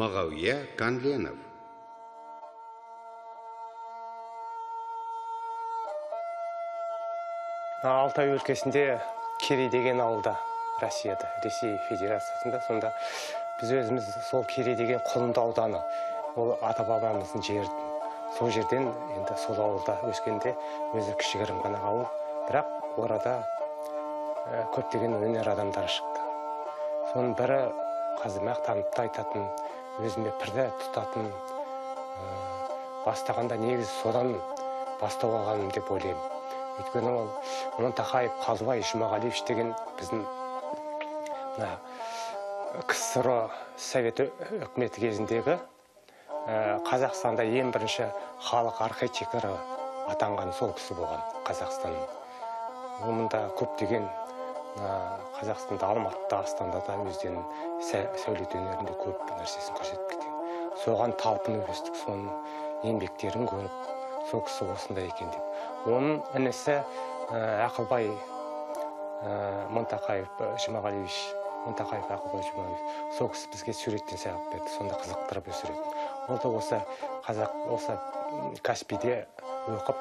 Мағауия Қанленов. Алтай өлкесінде Керей деген ауылда, Россияда, Ресей Федерациясында, сонда біз өзіміз сол Керей деген Құлынды ауданы, ол ата-бабамыздың жері. Сол жерден енді сол ауылда өскенде өзі кішігірім ғана ауыл, бірақ орада көптеген өнер адамдары шықты. Соның бірі Қазымақ танытты айтатын, өзіме пірді тұтатын, бастағанда негізі содан бастау алғаным деп ойлаймын. Өйткені ол Монтақаев Қазыбай Жұмағалиевич деген біздің КСР Совет үкіметі кезіндегі Қазақстанда ең бірінші халық архитекторы атанған сол кісі болған Қазақстанның. Онда көптеген Қазақстанда, Алматыда, Астанада өздерінің сәулет өнерінде көп нәрсесін көрсетіп кеткен. Соған талпынып өстік, соның еңбектерін көріп, сол кісі осындай екен деп. Оның інісі Ақылбай Монтақаев Жұмағалиевич, Монтақаев Ақылбай Жұмағалиевич, сол кісі бізге суреттен сабақ берді, сонда қызықтырып өсіретін. Ол да осы Каспийде оқып,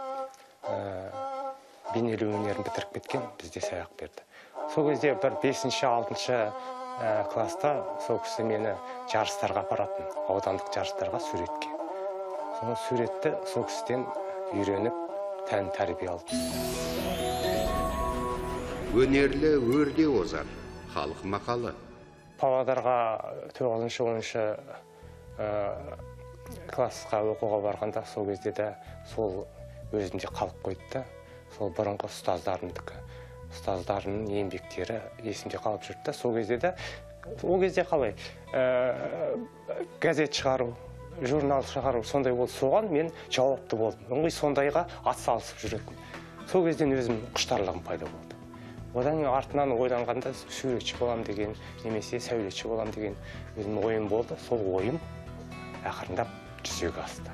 бейнелеу өнерін бітіріп кеткен, бізде сабақ берді. Сол кезде бір 5-6 класста сол кісі мені жарыстарға апаратын, аудандық жарыстарға суретке. Соны суретті сол кісіден үйреніп, тән тәрбие алды. Өнерлі өрде озар, халық мақалы. Павлодарға 9-10 классқа оқуға барғанда сол кезде де сол өзімде қалып қойды. Сол бұрынғы ұстаздарының еңбектері есімде қалып жүрді. Сол кезде қалай газет шығару, журнал шығару, сондай болды. Соған мен жауапты болдым. Сондайға атсалысып жүретін. Сол кезден өзім құштарлығым пайда болды. Одан артынан ойланғанда суретші болам деген, немесе сәулетші болам деген өзім ойым болды. Сол ойым ақырындап жүзеге асты.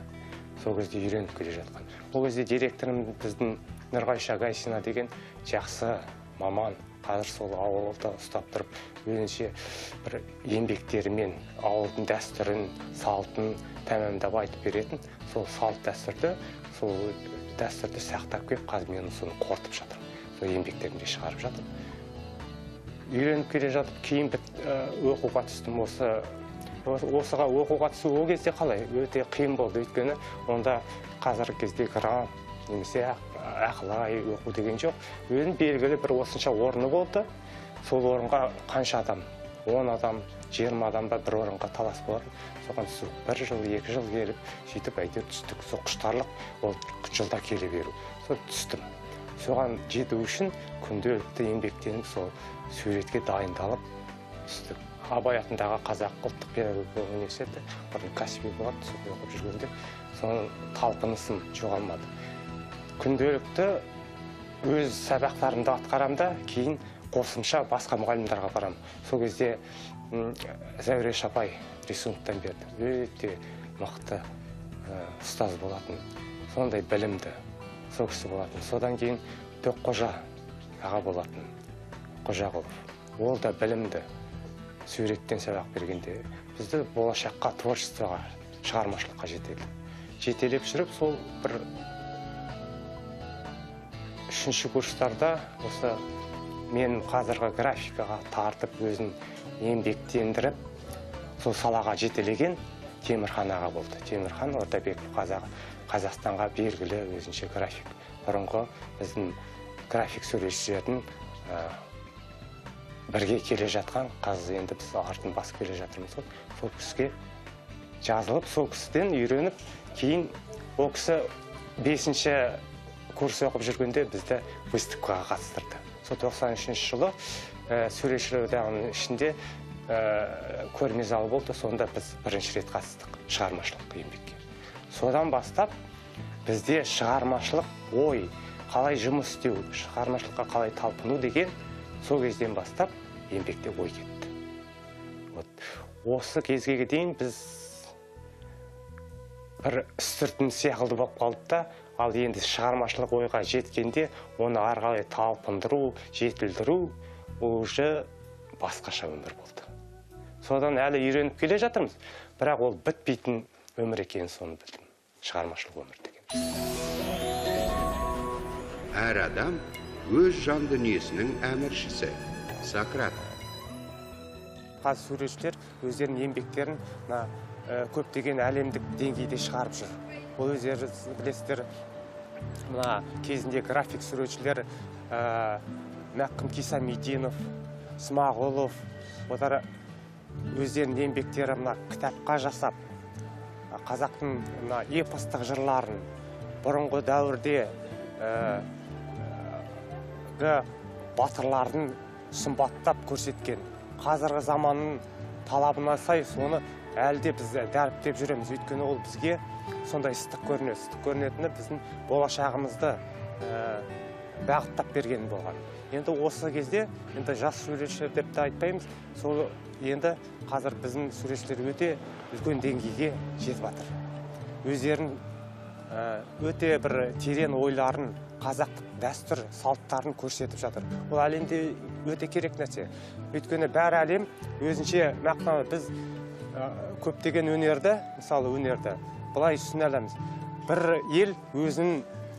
Сол кезде үйреніп келе жатқан. Ол кезде директорым біздің Нұрғайша Гайсина деген жақсы маман, қазір сол ауылда ұстап тұрып, өзінше бір еңбектерімен ауылдың дәстүрін, салтын тәмамдап айтып беретін. Сол салт дәстүрді сақтап келіп, қазір мен соны қорытып жатырмын. Сол еңбектерімде шығарып жатырмын. Үйреніп келе жатып, кейін оқуға түстім. Осыға оқуға түсу ол кезде қалай? Өте қиын болды. Өйткені онда қазіргі кезде грант, немесе ақылай оқу деген жоқ. Өзінің белгілі бір осынша орны болды. Сол орынға қанша адам? 10 адам, 20 адамда бір орынға талас болатын. Соған түсу 1 жыл, 2 жыл келіп, сөйтіп әйтеуір түстік. Сол құштарлық ол жылда келе беру. Сол түстім. Соған жету үшін күнделікті еңбектеніп, сол суретке дайындалып түстік. Абай атындағы Қазақ ұлттық педагогикалық университеті, бұрын Каспий болады, сол оқып жүргенде, соның талпынысым жоғалмады. Күнделікті өз сабақтарымды атқарамда, кейін қосымша басқа мұғалімдерге барамын. Сол кезде Зәуре Шапай рисунктан берді. Өте мықты ұстаз болатын, сондай білімді сол кісі болатын. Содан кейін Тоққожа аға болатын, Қожағұлов. Ол да білімді суреттен сабақ бергенде бізді болашаққа, творчествоға, шығармашылыққа жетелеп жүріп, сол бір 3-ші курстарда осы мен қазіргі графикаға тартып, өзін еңбектендіріп, сол салаға жетелеген Темірхан аға болды. Темірхан Ордабеков Қазақстанға белгілі өзінше график. Бұрынғы біздің график суретшілердің бірге келе жатқан, қазір енді біз артын басып келе жатырмыз. Сол кісіге жазылып, сол кісіден үйреніп, кейін ол кісі 5-ші курс оқып жүргенде бізді выставкаға қатыстырды. Сол 93 жылы суретшілер одағының ішінде көрме залы болды, сонда біз бірінші рет қатыстық шығармашылық еңбекке. Содан бастап бізде шығармашылық ой, қалай жұмыс істеу, шығармашылыққа қалай талпыну деген сол кезден бастап еңбекте ой кетті. Осы кезге дейін біз бір үстіртін сияқты болып қалды да, ал енді шығармашылық ойға жеткенде, оны арғалай талпындыру, жетілдіру, ол уже басқаша өмір болды. Содан әлі үйреніп келе жатырмыз. бірақ ол бітпейтін өмір екенін соны білдім. Шығармашылық өмір деген. Әр адам өз жан дүниесінің әміршісі. Сократ. Қазір суретшілер өздерінің еңбектерін көптеген әлемдік деңгейде шығарып жүр. Ол өздеріңіз білесіздер, мына кезінде график суретшілер Мәккім Кисамидинов, Смағұлов, олар өздерінің еңбектері кітапқа жасап, қазақтың эпостық жырларын бұрынғы дәуірде батырлардың сымбаттап көрсеткен. Қазіргі заманның талабына сай соны әлде біз дәріптеп жүреміз. Өйткені ол бізге сондай ыстық көрінеді. Ыстық көрінетіні біздің болашағымызды бағыттап берген болған. Енді осы кезде жас суретшілер деп те айтпаймыз. Сол енді қазір біздің суретшілер өте үлкен деңгейге жетіп жатыр. Өздерін өте бір терең ойларын, қазақтық дәстүр салттарын көрсетіп жатыр. Ол әлемде өте керек нәрсе. Өйткені бәр әлем өзінше мақтанады. Біз көптеген өнерді, мысалы өнерді, былай түсіне аламыз. Бір ел өзінің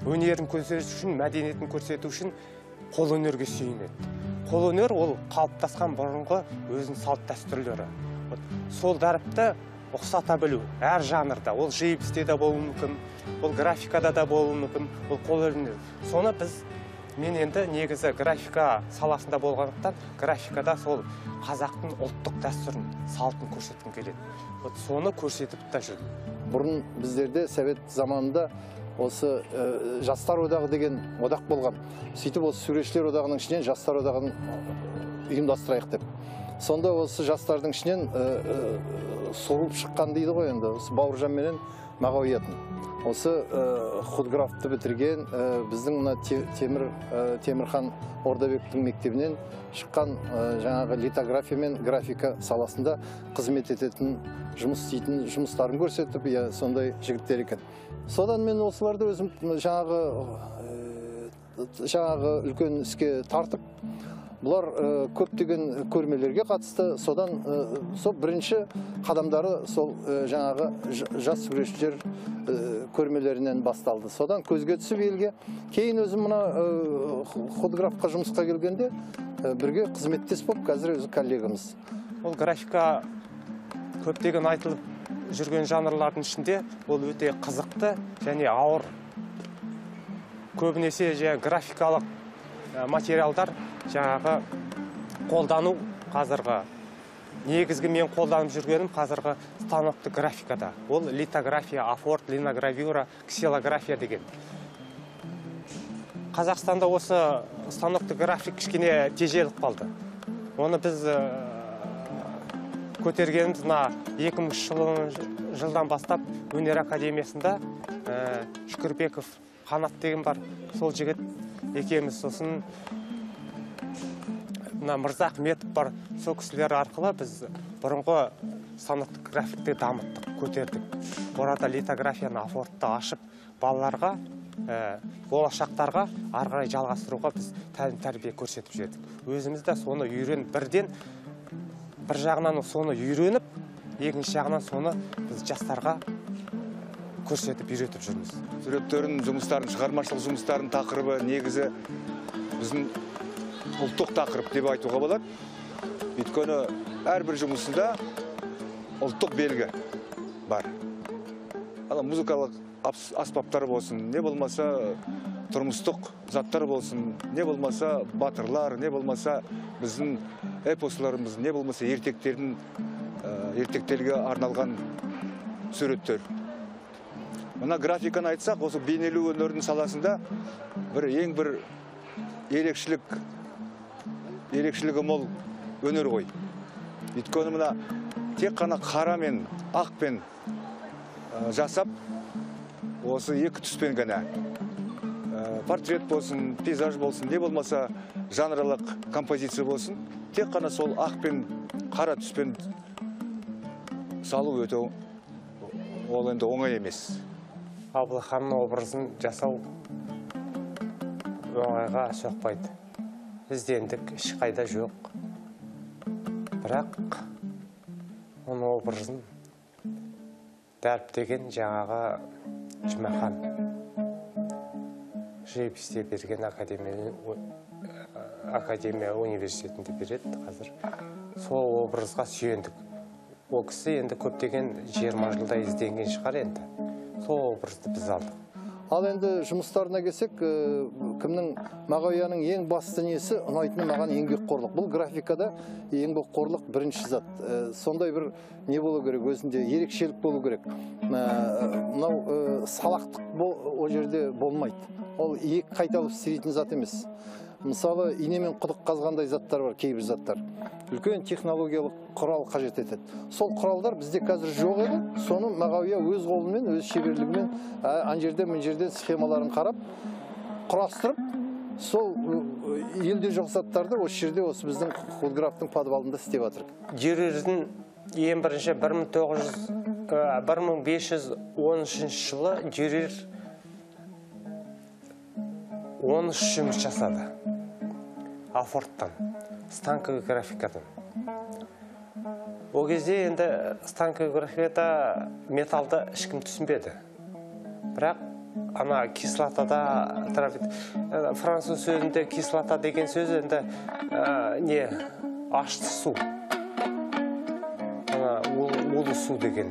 өнерін көрсету үшін, мәдениетін көрсету үшін қол өнерге сүйенеді. Қол өнер ол қалыптасқан бұрынғы өзінің салт дәстүрлері. Сол дәріпті ұқсата білу әр жанрда. Ол живописте де болуы мүмкін, ол графикада да болуы мүмкін, ол қол өнер. Соны мен енді негізі графика саласында болғандықтан, графикада сол қазақтың ұлттық дәстүрін, салтын көрсеткім келеді. Соны көрсетіп та жүрдім. Бұрын біздерде совет заманында осы жастар одағы деген одақ болған. Сөйтіп осы суретшілер одағының ішінен жастар одағын ұйымдастырайық деп. Сонда осы жастардың ішінен соғылып шыққан дейді ғой енді. Осы Бауыржан менен Мағауиятын. Осы худграфты бітірген біздің Темірхан Ордабектің мектебінен шыққан жаңағы литография мен графика саласында қызмет ететін, жұмыс істейтін жұмыстарын көрсетіп, сондай жігіттер екен. Содан мен осыларды өзім жаңағы үлкен іске тартып, бұлар көптеген көрмелерге қатысты. Содан бірінші қадамдары сол жаңағы жас суретшілер көрмелерінен басталды. Содан көзге түсіп елге. Кейін өзім мына худграфқа жұмысқа келгенде бірге қызметтес болып, қазір өзі коллегамыз. Ол графика көптеген айтылып жүрген жанрлардың ішінде ол өте қызықты және ауыр. Көбінесе графикалық материалдар жаңағы қолдану қазіргі негізгі мен қолданып жүргенім қазіргі станокты графикада. Ол литография, афорт, линогравюра, ксилография деген. Қазақстанда осы станокты график кішкене тежеліп қалды. Оны біз көтергеніміз 2000 жылдан бастап өнер академиясында Шүкірбеков Қанат деген бар. Сол жігіт екеуміз, сосын Мырза Ахметов бар. Сол кісілер арқылы біз бұрынғы станокты графикті дамыттық, көтердік. Орада литографияны, афортты ашып, балаларға, болашақтарға арғарай жалғастыруға біз тәрбие көрсетіп жедік. Өзіміз де соны үйреніп, бір жағынан соны үйреніп, екінші жағынан соны біз жастарға көрсетіп, үйретіп жүрміз. Суреттерін, жұмыстарын, шығармашылық жұмыстарын тақырыбы негізі біздің ұлттық тақырып деп айтуға болады. Өйткені әрбір жұмысында ұлттық белгі бар. Музыкалық аспаптар болсын, не болмаса тұрмыстық заттар болсын, не болмаса батырлар, не болмаса біздің эпосларымыз, не болмаса ертектерге арналған суреттер. Мына графиканы айтсақ, осы бейнелеу өнерінің саласында ең бір ерекшілігі мол өнер ғой. Өйткені мына тек қана қара мен ақпен жасап, осы екі түспен ғана портрет болсын, пейзаж болсын, не болмаса жанрлық композиция болсын, тек қана сол ақпен қара түспен салу өте ол енді оңай емес. Абылханның образын жасау оңайға соқпайды. Іздендік, ешқайда жоқ. Бірақ оның образын дәріптеген жаңағы Жұмахан живописте берген академия университетінде береді қазір. Сол образға сүйендік. Ол кісі енді көптеген 20 жылда ізденген шығар енді. Сол образды біз алдық. Ал енді жұмыстарына келсек, кімнің Мағауияның ең басты несі ұнайтыны маған еңбекқорлық. Бұл графикада еңбекқорлық бірінші зат. Сондай бір не болу керек, өзінде ерекшелік болу керек. Мынау салақтық ол жерде болмайды. Ол екі қайталып істейтін зат емес. Мысалы, инемен құдық қазғандай заттар бар, кейбір заттар. Үлкен технологиялық құрал қажет етеді. Сол құралдар бізде қазір жоқ еді. Соны Мағауия өз қолымен, өз шеберлігімен ан жерден мен жерден схемаларын қарап, құрастырып, сол елде жоқ заттарды осы жерде осы біздің худграфтың подвалында істеп жатыр. Дюрердің ең бірінші 1513 жылы Дюрер 13 жұмыс жасады. Афорттан, станковый графикадан. Ол кезде енді станковый графикада металды ешкім түсінбеді. Бірақ ана кислотада, француз сөзінде кислота деген сөз енді ашты су. Улы су деген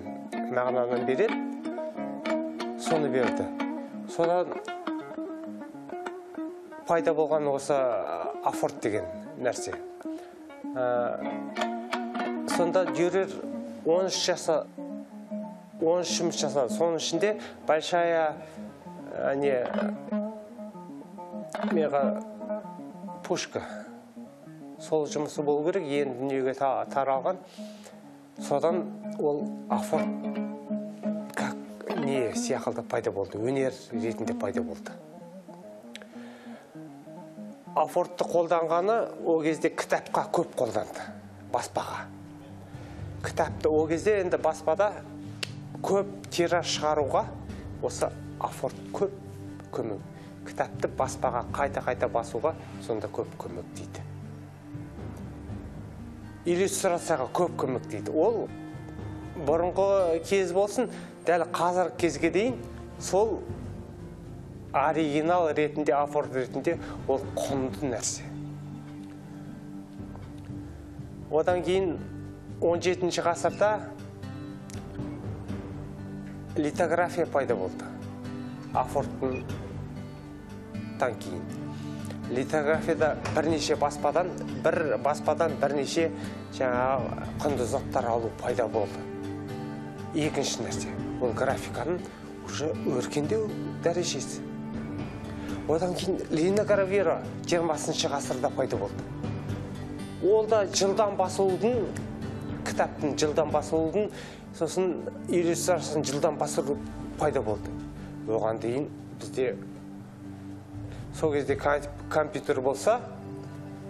мағынадан береді. Соны берді. Содан пайда болған осы афорт деген нәрсе. Сонда Дюрер 13 жұмыс жасады. Соның ішінде большая пушка. Сол жұмысы болу керек, енді дүниеге таралған. Содан ол афорт не сияқылды пайда болды, өнер ретінде пайда болды. Афортты қолданғаны ол кезде кітапқа көп қолданды, баспаға. Кітапты ол кезде енді баспада көп тираж шығаруға осы афорт көп көмек. Кітапты баспаға қайта басуға сонда көп көмек дейді. Иллюстрацияға көп көмек дейді. Ол бұрынғы кез болсын, дәл қазір кезге дейін сол оригинал ретінде, афорт ретінде ол құнды нәрсе. Одан кейін 17-ші ғасырда литография пайда болды. Афорттан кейін. Литографияда бірнеше баспадан бірнеше құнды заттар алу пайда болды. Екінші нәрсе, ол графиканың уже өркендеу дәрежесі. Одан кейін линогравира 20-шы ғасырда пайда болды. Ол да жылдан басылудың, кітаптың жылдан басылудың, сосын иллюстрациясын жылдан басылу пайда болды. Оған дейін бізде сол кезде компьютер болса,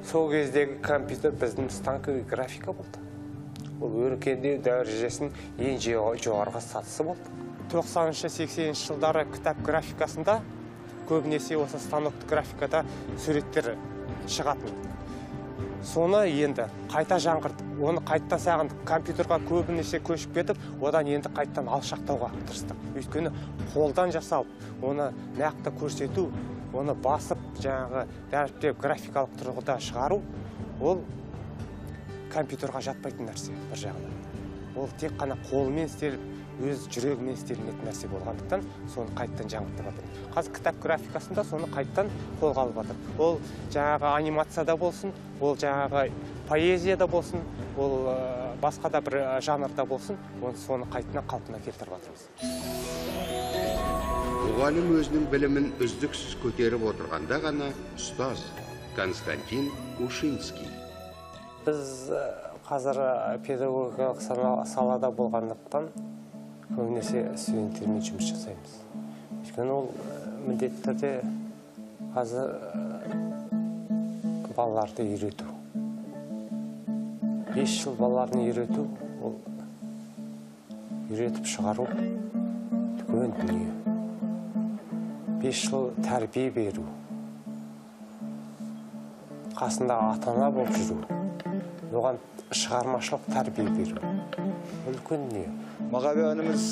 сол кездегі компьютер біздің станковый графика болды. Ол өркендеу дәрежесінің ең жоғарғы сатысы болды. 90-80 жылдары кітап графикасында көбінесе осы станокты графикада суреттер шығатын. Соны енді қайта жаңғыртып, оны қайттан сағындық компьютерға көбінесе көшіп кетіп, одан енді қайттан алшақтауға тырыстық. Өйткені қолдан жасалып, оны нақты көрсету, оны басып, жаңағы дәріптеп графикалық тұрғыда шығару, ол компьютерға жатпайтын нәрсе бір жағынан. Ол тек қана қолмен істеліп, өз жүрегімен істелінетін нәрсе болғандықтан, соны қайттан жаңғыртып жатыр. Қазір кітап графикасында соны қайттан қолға алып жатыр. Ол жаңағы анимацияда болсын, ол жаңағы поэзияда болсын, ол басқа да бір жанрда болсын, соны қайттан қалпына келтіріп жатырмыз. Мұғалім өзінің білімін үздіксіз көтеріп отырғанда ғана ұстаз Константин Ушинский. Біз қазір педагогикалық салада болғандықтан көбінесе студенттермен жұмыс жасаймыз. Өйткені ол міндетті түрде қазір балаларды үйрету. 5 жыл балаларын үйрету, ол үйретіп шығару үлкен дүние. 5 жыл тәрбие беру. Қасында ата-ана болып жүру. Оған шығармашылық тәрбие беру. Үлкен дүние. Мағауия ініміз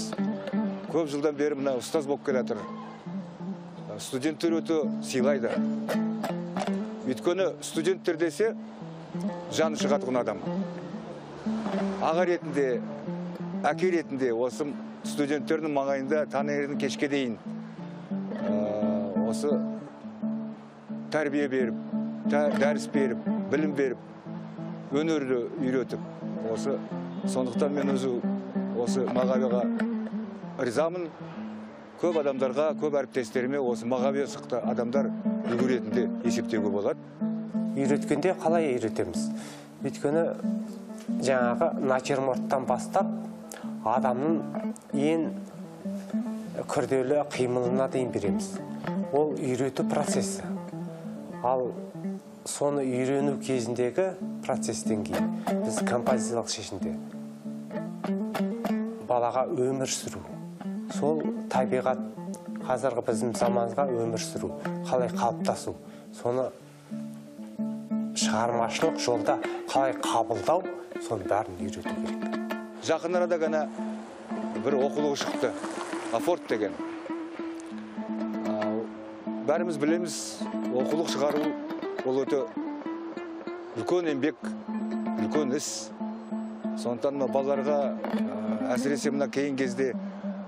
көп жылдан бері мына ұстаз болып келе жатыр. Студенттер өте сыйлайды. Өйткені студенттер десе жаны шығатығын адам. Аға ретінде, әке ретінде осы студенттердің маңайында таңертең кешке дейін осы тәрбие беріп, дәріс беріп, білім беріп, өнерді үйретіп, осы сондықтан мен өзі осы Мағауияға ризамын. Көп адамдарға, көп әріптестеріме осы Мағауия сықты адамдар үлгі ретінде есептеуге болады. Үйреткенде қалай үйретеміз? Өйткені жаңағы натюрморттан бастап адамның ең күрделі қимылына дейін береміз. Ол үйрету процесі. Ал соны үйрену кезіндегі процестен кейін біз композициялық шешімде балаға өмір сүру. Сол табиғат қазіргі біздің заманға өмір сүру, қалай қалыптасу, соны шығармашылық жолда қалай қабылдау, соны бәрін үйрету керек. Жақын арада ғана бір оқулығы шықты, Афорт деген. Бәріміз білеміз, оқулық шығару ол өте үлкен еңбек, үлкен іс. Сондықтан балаларға әсіресе мына кейін кезде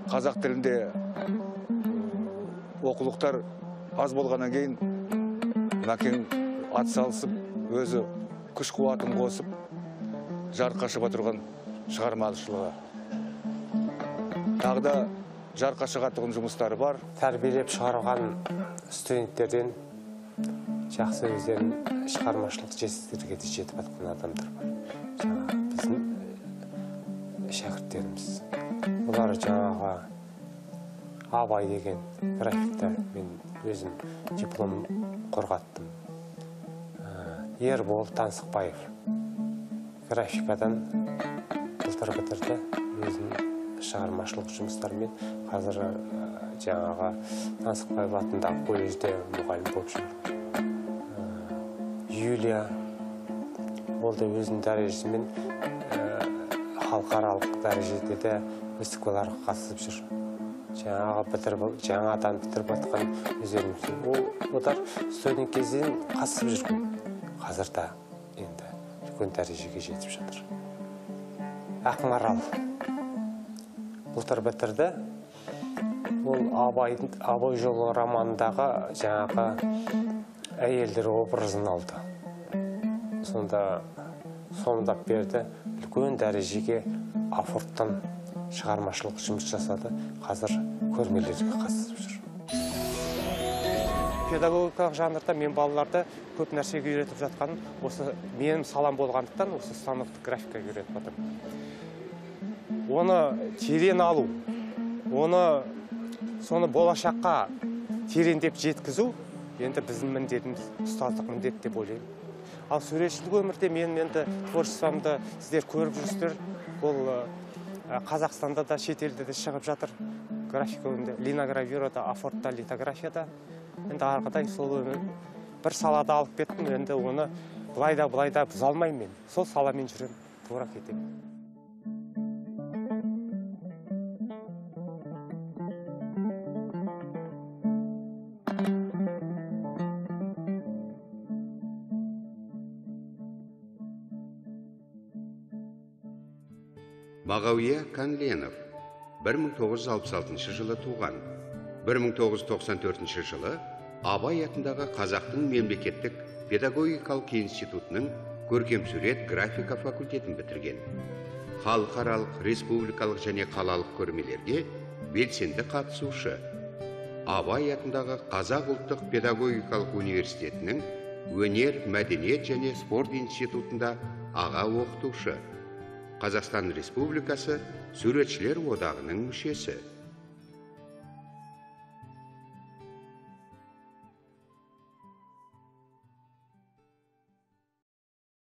қазақ тілінде оқулықтар аз болғаннан кейін мәкең ат салысып, өзі күш қуатын қосып, жарыққа шыға тұрған шығармашылығы. Тағы да жарыққа шығатын жұмыстары бар. Тәрбиелеп шығарған студенттерден жақсы өздерін шығармашылық жетістіктерге жетіп жатқан адамдар бар. Жаңағы біздің шәкірттеріміз. Олар жаңағы Абай деген графикта мен өзім диплом қорғаттым. Ербол Таңсықбаев графикадан былтыр бітірді. Өзінің шығармашылық жұмыстарымен қазір жаңағы Таңсықбаев атындағы колледжде мұғалім болып жүр. Юлия ол да өзінің дәрежесімен халықаралық дәрежеде де фестивальдарға қатысып жүр. Жаңадан бітіріп жатқан өздеріміз. Олар студент кезден қатысып жүрген. Қазір да енді үлкен дәрежеге жетіп жатыр. Ақмарал былтыр бітірді. Ол Абай жолы романындағы жаңағы әйелдер образын алды. Сонда сомдап берді. Үлкен дәрежеге Афорттан шығармашылық жұмыс жасады. Қазір көрмелерге қатысып жүр. Педагогикалық жанрда мен балаларды көп нәрсеге үйретіп жатқаным, осы менің салам болғандықтан, осы станоктық графикаға үйретіп жатырмын. Оны терең алу, соны болашаққа тереңдеп жеткізу, енді біздің міндетіміз, ұстаздық міндет деп ойлаймын. Ал суретшілік өмірде мен енді творчествомды сіздер көріп жүрсіздер. Ол Қазақстанда да, шетелде де шығып жатыр. Графика өмірде, линогравюрада, Афортта, литографияда. Енді арқыдай сол бір салада алып кеттім, енді оны бұлайда бұза алмаймын мен. Сол саламен жүрем, тура кетемін. Мағауия Канленов 1966 жылы туған. 1994 жылы Абай атындағы Қазақтың мемлекеттік педагогикалық институтының көркемсурет графика факультетін бітірген. Халықаралық, республикалық және қалалық көрмелерге белсенді қатысушы. Абай атындағы Қазақ ұлттық педагогикалық университетінің өнер, мәдениет және спорт институтында аға оқытушы. Қазақстан Республикасы Суретшілер одағының мүшесі.